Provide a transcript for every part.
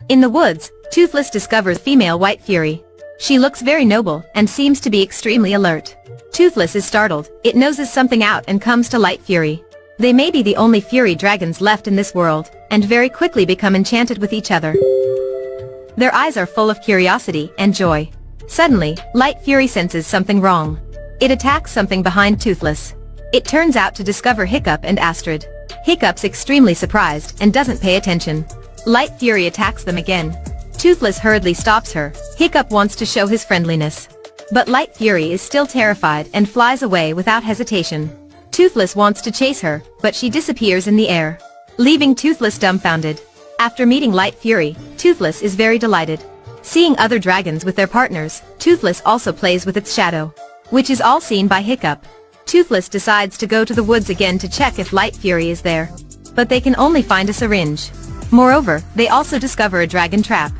In the woods, Toothless discovers female White Fury. She looks very noble and seems to be extremely alert. Toothless is startled, it noses something out and comes to Light Fury. They may be the only Fury dragons left in this world, and very quickly become enchanted with each other. Their eyes are full of curiosity and joy. Suddenly, Light Fury senses something wrong. It attacks something behind Toothless. It turns out to discover Hiccup and Astrid. Hiccup's extremely surprised and doesn't pay attention. Light Fury attacks them again. Toothless hurriedly stops her. Hiccup wants to show his friendliness. But Light Fury is still terrified and flies away without hesitation. Toothless wants to chase her, but she disappears in the air, leaving Toothless dumbfounded. After meeting Light Fury, Toothless is very delighted. Seeing other dragons with their partners, Toothless also plays with its shadow, which is all seen by Hiccup. Toothless decides to go to the woods again to check if Light Fury is there. But they can only find a syringe. Moreover, they also discover a dragon trap,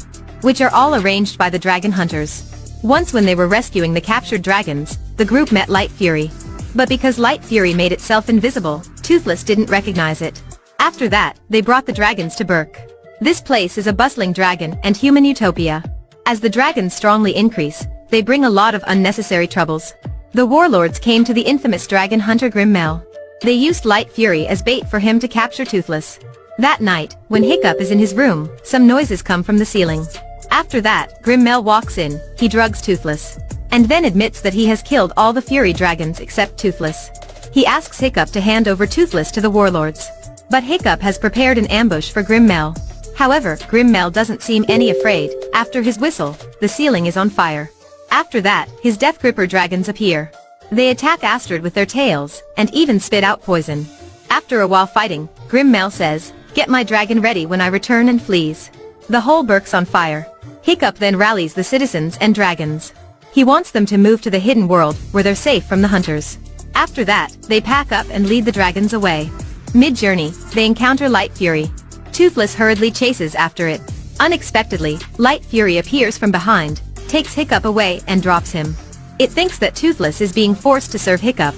which are all arranged by the dragon hunters. Once when they were rescuing the captured dragons, the group met Light Fury. But because Light Fury made itself invisible, Toothless didn't recognize it. After that, they brought the dragons to Berk. This place is a bustling dragon and human utopia. As the dragons strongly increase, they bring a lot of unnecessary troubles. The warlords came to the infamous dragon hunter Grimmel. They used Light Fury as bait for him to capture Toothless. That night, when Hiccup is in his room, some noises come from the ceiling. After that, Grimmel walks in, he drugs Toothless, and then admits that he has killed all the Fury dragons except Toothless. He asks Hiccup to hand over Toothless to the warlords. But Hiccup has prepared an ambush for Grimmel. However, Grimmel doesn't seem any afraid. After his whistle, the ceiling is on fire. After that, his Death Gripper dragons appear. They attack Astrid with their tails, and even spit out poison. After a while fighting, Grimmel says, "Get my dragon ready when I return," and flees. The whole Berk's on fire. Hiccup then rallies the citizens and dragons. He wants them to move to the hidden world, where they're safe from the hunters. After that, they pack up and lead the dragons away. Mid-journey, they encounter Light Fury. Toothless hurriedly chases after it. Unexpectedly, Light Fury appears from behind, takes Hiccup away and drops him. It thinks that Toothless is being forced to serve Hiccup.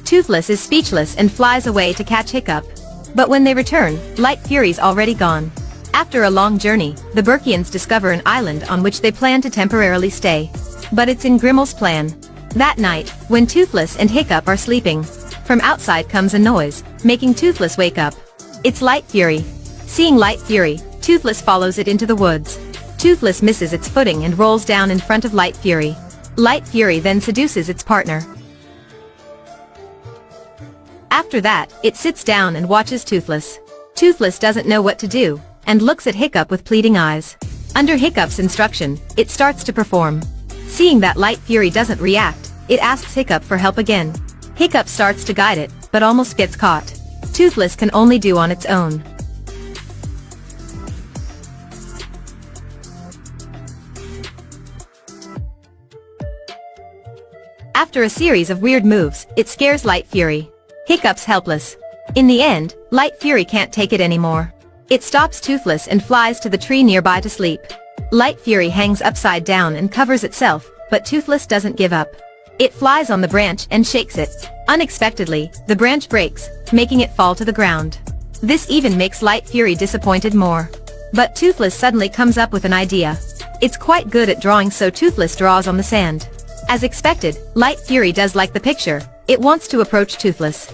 Toothless is speechless and flies away to catch Hiccup. But when they return, Light Fury's already gone. After a long journey, the Berkians discover an island on which they plan to temporarily stay. But it's in Grimmel's plan. That night, when Toothless and Hiccup are sleeping, from outside comes a noise, making Toothless wake up. It's Light Fury. Seeing Light Fury, Toothless follows it into the woods. Toothless misses its footing and rolls down in front of Light Fury. Light Fury then seduces its partner. After that, it sits down and watches Toothless. Toothless doesn't know what to do, and looks at Hiccup with pleading eyes. Under Hiccup's instruction, it starts to perform. Seeing that Light Fury doesn't react, it asks Hiccup for help again. Hiccup starts to guide it, but almost gets caught. Toothless can only do on its own. After a series of weird moves, it scares Light Fury. Hiccup's helpless. In the end, Light Fury can't take it anymore. It stops Toothless and flies to the tree nearby to sleep. Light Fury hangs upside down and covers itself, but Toothless doesn't give up. It flies on the branch and shakes it. Unexpectedly, the branch breaks, making it fall to the ground. This even makes Light Fury disappointed more. But Toothless suddenly comes up with an idea. It's quite good at drawing, so Toothless draws on the sand. As expected, Light Fury does like the picture. It wants to approach Toothless.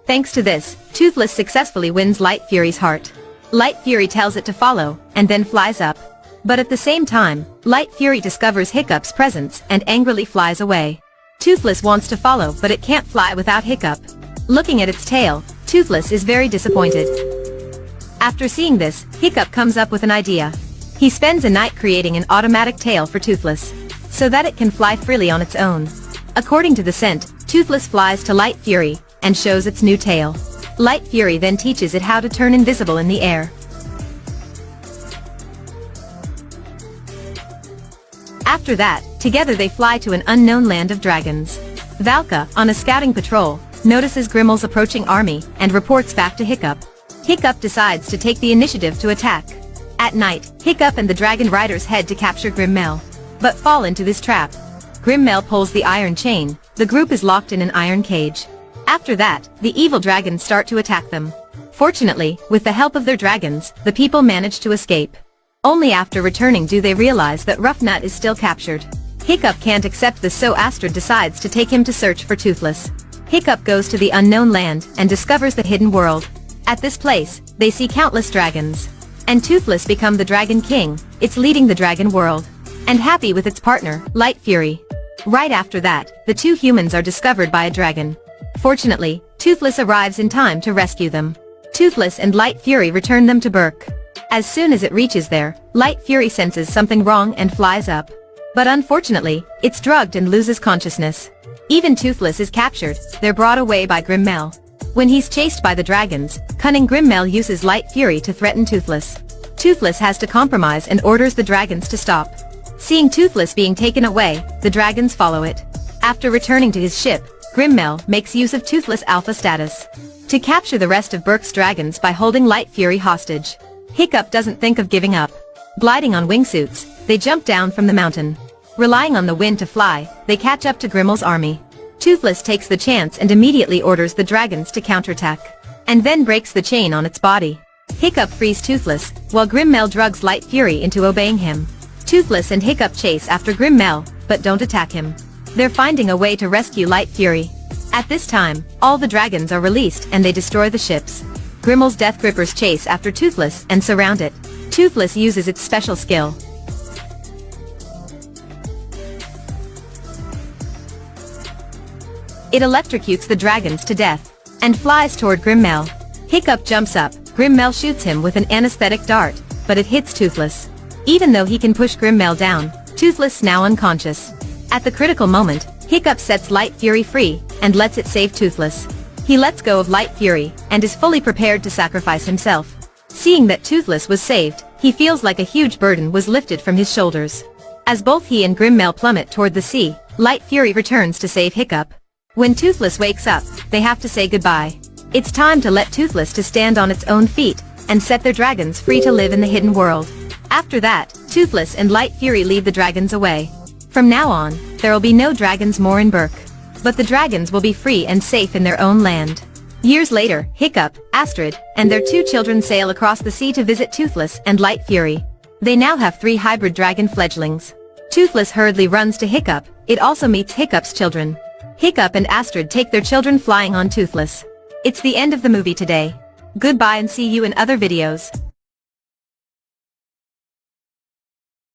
Thanks to this, Toothless successfully wins Light Fury's heart. Light Fury tells it to follow, and then flies up. But at the same time, Light Fury discovers Hiccup's presence and angrily flies away. Toothless wants to follow, but it can't fly without Hiccup. Looking at its tail, Toothless is very disappointed. After seeing this, Hiccup comes up with an idea. He spends a night creating an automatic tail for Toothless, so that it can fly freely on its own. According to the scent, Toothless flies to Light Fury, and shows its new tail. Light Fury then teaches it how to turn invisible in the air. After that, together they fly to an unknown land of dragons. Valka, on a scouting patrol, notices Grimmel's approaching army, and reports back to Hiccup. Hiccup decides to take the initiative to attack. At night, Hiccup and the dragon riders head to capture Grimmel, but fall into this trap. Grimmel pulls the iron chain. The group is locked in an iron cage. After that, the evil dragons start to attack them. Fortunately, with the help of their dragons, the people manage to escape. Only after returning do they realize that Rough Nut is still captured. Hiccup can't accept this, so Astrid decides to take him to search for Toothless. Hiccup goes to the unknown land and discovers the hidden world. At this place, they see countless dragons. And Toothless become the Dragon King, it's leading the dragon world. And happy with its partner, Light Fury. Right after that, the two humans are discovered by a dragon. Fortunately, Toothless arrives in time to rescue them. Toothless and Light Fury return them to Berk. As soon as it reaches there, Light Fury senses something wrong and flies up. But unfortunately, it's drugged and loses consciousness. Even Toothless is captured, they're brought away by Grimmel. When he's chased by the dragons, cunning Grimmel uses Light Fury to threaten Toothless. Toothless has to compromise and orders the dragons to stop. Seeing Toothless being taken away, the dragons follow it. After returning to his ship, Grimmel makes use of Toothless Alpha status to capture the rest of Berk's dragons by holding Light Fury hostage. Hiccup doesn't think of giving up. Gliding on wingsuits, they jump down from the mountain. Relying on the wind to fly, they catch up to Grimmel's army. Toothless takes the chance and immediately orders the dragons to counterattack, and then breaks the chain on its body. Hiccup frees Toothless, while Grimmel drugs Light Fury into obeying him. Toothless and Hiccup chase after Grimmel, but don't attack him. They're finding a way to rescue Light Fury. At this time, all the dragons are released and they destroy the ships. Grimmel's Death Grippers chase after Toothless and surround it. Toothless uses its special skill. It electrocutes the dragons to death, and flies toward Grimmel. Hiccup jumps up, Grimmel shoots him with an anesthetic dart, but it hits Toothless. Even though he can push Grimmel down, Toothless now unconscious. At the critical moment, Hiccup sets Light Fury free, and lets it save Toothless. He lets go of Light Fury, and is fully prepared to sacrifice himself. Seeing that Toothless was saved, he feels like a huge burden was lifted from his shoulders. As both he and Grimmel plummet toward the sea, Light Fury returns to save Hiccup. When Toothless wakes up, they have to say goodbye. It's time to let Toothless to stand on its own feet, and set their dragons free to live in the hidden world. After that, Toothless and Light Fury lead the dragons away. From now on, there will be no dragons more in Berk. But the dragons will be free and safe in their own land. Years later, Hiccup, Astrid, and their two children sail across the sea to visit Toothless and Light Fury. They now have 3 hybrid dragon fledglings. Toothless hurriedly runs to Hiccup, it also meets Hiccup's children. Hiccup and Astrid take their children flying on Toothless. It's the end of the movie today. Goodbye and see you in other videos.